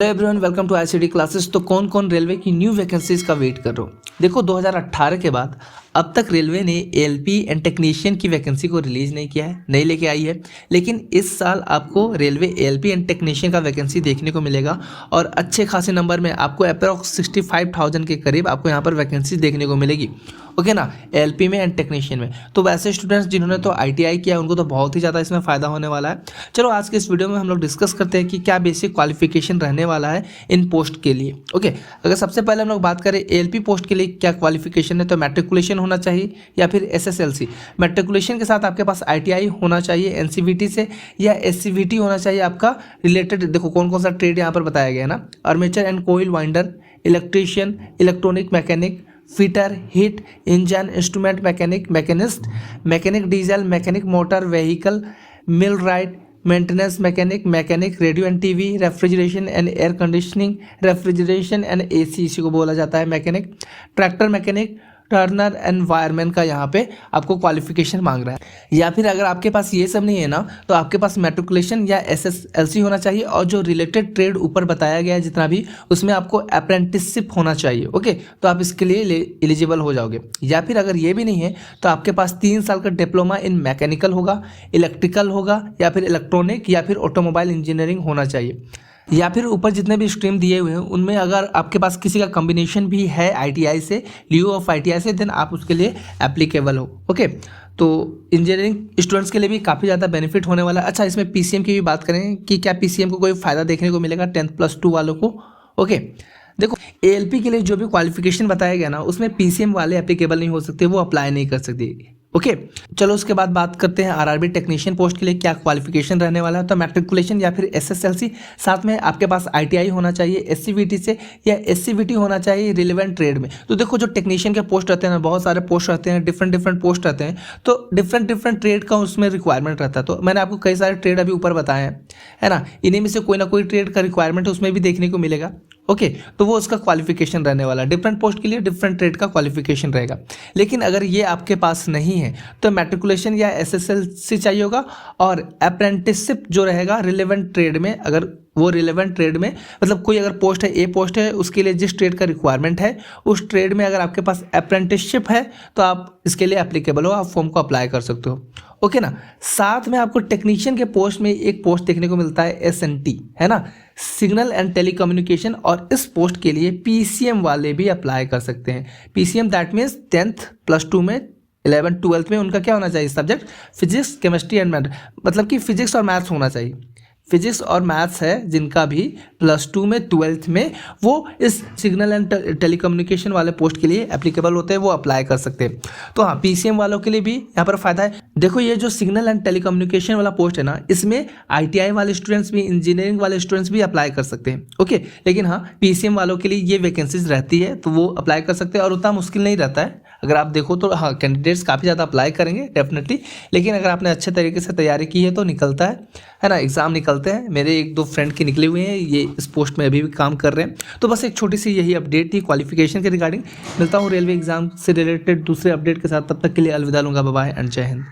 Hello everyone, welcome to ICT classes. तो कौन कौन रेलवे की न्यू वैकेंसीज का वेट कर रहे हो? देखो, 2018 के बाद अब तक रेलवे ने एएलपी एंड टेक्नीशियन की वैकेंसी को रिलीज नहीं किया है, नहीं लेके आई है। लेकिन इस साल आपको रेलवे एएलपी एंड टेक्नीशियन का वैकेंसी देखने को मिलेगा और अच्छे खासे नंबर में आपको अप्रॉक्स 65,000 के करीब आपको यहाँ पर वैकेंसी देखने को मिलेगी। ओके ना, एएलपी में एंड टेक्नीशियन में। तो वैसे स्टूडेंट्स जिन्होंने तो आईटीआई किया उनको तो बहुत ही ज़्यादा इसमें फ़ायदा होने वाला है। चलो आज के इस वीडियो में हम लोग डिस्कस करते हैं कि क्या बेसिक क्वालिफिकेशन रहने वाला है इन पोस्ट के लिए। ओके, अगर सबसे पहले हम लोग बात करें एएलपी पोस्ट के लिए क्या क्वालिफिकेशन है, तो मैट्रिकुलेशन होना चाहिए या फिर एसएसएलसी। मैट्रिकुलेशन के साथ आपके पास आईटीआई होना चाहिए एनसीवीटी से, या एससीवीटी होना चाहिए आपका रिलेटेड। देखो कौन कौन सा ट्रेड यहाँ पर बताया गया है ना, armature and coil winder, electrician, electronic mechanic, fitter, heat engine, instrument mechanic, machinist, mechanic diesel, mechanic motor vehicle, millwright, maintenance mechanic, mechanic radio and TV, refrigeration and air conditioning, refrigeration and AC इसी को बोला जाता है mechanic, tractor mechanic, turner and wireman का यहाँ पे आपको qualification मांग रहा है। या फिर अगर आपके पास ये सब नहीं है ना, तो आपके पास मैट्रिकुलेशन या एसएसएलसी होना चाहिए और जो रिलेटेड ट्रेड ऊपर बताया गया है जितना भी, उसमें आपको अप्रेंटिसशिप होना चाहिए। ओके, तो आप इसके लिए एलिजिबल हो जाओगे। या फिर अगर ये भी नहीं है तो आपके पास 3 साल का डिप्लोमा इन मैकेनिकल होगा, इलेक्ट्रिकल होगा, या फिर इलेक्ट्रॉनिक या फिर ऑटोमोबाइल इंजीनियरिंग होना चाहिए। या फिर ऊपर जितने भी स्ट्रीम दिए हुए हैं उनमें अगर आपके पास किसी का कॉम्बिनेशन भी है आईटीआई से, लीव ऑफ आईटीआई से, देन आप उसके लिए एप्लीकेबल हो। ओके, तो इंजीनियरिंग स्टूडेंट्स के लिए भी काफ़ी ज़्यादा बेनिफिट होने वाला है। अच्छा, इसमें पीसीएम की भी बात करें कि क्या पीसीएम को कोई फ़ायदा देखने को मिलेगा 10+2 वालों को। ओके, देखो एएलपी के लिए जो भी क्वालिफिकेशन बताया गया ना, उसमें पीसीएम वाले एप्लीकेबल नहीं हो सकते, वो अप्लाई नहीं कर सकते। ओके, चलो उसके बाद बात करते हैं आरआरबी टेक्नीशियन पोस्ट के लिए क्या क्वालिफिकेशन रहने वाला है। तो मैट्रिकुलेशन या फिर एसएसएलसी, साथ में आपके पास आईटीआई होना चाहिए एससीवीटी से, या एससीवीटी होना चाहिए रिलेवेंट ट्रेड में। तो देखो जो टेक्नीशियन के पोस्ट रहते हैं ना, बहुत सारे पोस्ट रहते हैं, डिफरेंट पोस्ट रहते हैं, तो डिफरेंट ट्रेड का उसमें रिक्वायरमेंट रहता है। तो मैंने आपको कई सारे ट्रेड अभी ऊपर बताए हैं, है ना, इन्हीं में से कोई ना कोई ट्रेड का रिक्वायरमेंट उसमें भी देखने को मिलेगा। ओके, तो वो उसका क्वालिफिकेशन रहने वाला है। डिफरेंट पोस्ट के लिए डिफरेंट ट्रेड का क्वालिफिकेशन रहेगा। लेकिन अगर ये आपके पास नहीं है तो मैट्रिकुलेशन या एसएसएलसी चाहिए होगा, और अप्रेंटिसशिप जो रहेगा रिलेवेंट ट्रेड में, अगर वो रिलेवेंट ट्रेड में मतलब कोई अगर पोस्ट है, ए पोस्ट है, उसके लिए जिस ट्रेड का रिक्वायरमेंट है उस ट्रेड में अगर आपके पास अप्रेंटिसशिप है तो आप इसके लिए एप्लीकेबल हो, आप फॉर्म को अप्लाई कर सकते हो। ओके ना, साथ में आपको टेक्नीशियन के पोस्ट में एक पोस्ट देखने को मिलता है एसएनटी, है ना, सिग्नल एंड टेलीकम्युनिकेशन, और इस पोस्ट के लिए पीसीएम वाले भी अप्लाई कर सकते हैं। पीसीएम दैट मीन्स 10+2 में 11th-12th में उनका क्या होना चाहिए subject, physics, chemistry and math, मतलब कि फिजिक्स और मैथ्स होना चाहिए। फिजिक्स और मैथ्स है जिनका भी +2 में 12th में, वो इस सिग्नल एंड टेलीकम्युनिकेशन वाले पोस्ट के लिए एप्लीकेबल होते हैं, वो अप्लाई कर सकते हैं। तो हाँ, पीसीएम वालों के लिए भी यहाँ पर फायदा है। देखो ये जो सिग्नल एंड टेलीकम्युनिकेशन वाला पोस्ट है ना, इसमें आईटीआई वाले स्टूडेंट्स भी, इंजीनियरिंग वाले स्टूडेंट्स भी अप्लाई कर सकते हैं। ओके, लेकिन हाँ पीसीएम वालों के लिए ये वैकेंसीज रहती है तो वो अप्लाई कर सकते हैं, और उतना मुश्किल नहीं रहता है। अगर आप देखो तो हाँ, कैंडिडेट्स काफ़ी ज़्यादा अप्लाई करेंगे डेफिनेटली, लेकिन अगर आपने अच्छे तरीके से तैयारी की है तो निकलता है ना, एग्ज़ाम निकलते हैं। मेरे 1-2 फ्रेंड के निकले हुए हैं, ये इस पोस्ट में अभी भी काम कर रहे हैं। तो बस एक छोटी सी यही अपडेट थी क्वालिफिकेशन के रिगार्डिंग। मिलता हूँ रेलवे एग्जाम से रिलेटेड दूसरे अपडेट के साथ, तब तक के लिए अलविदा लूँगा। बाय बाय एंड जय हिंद।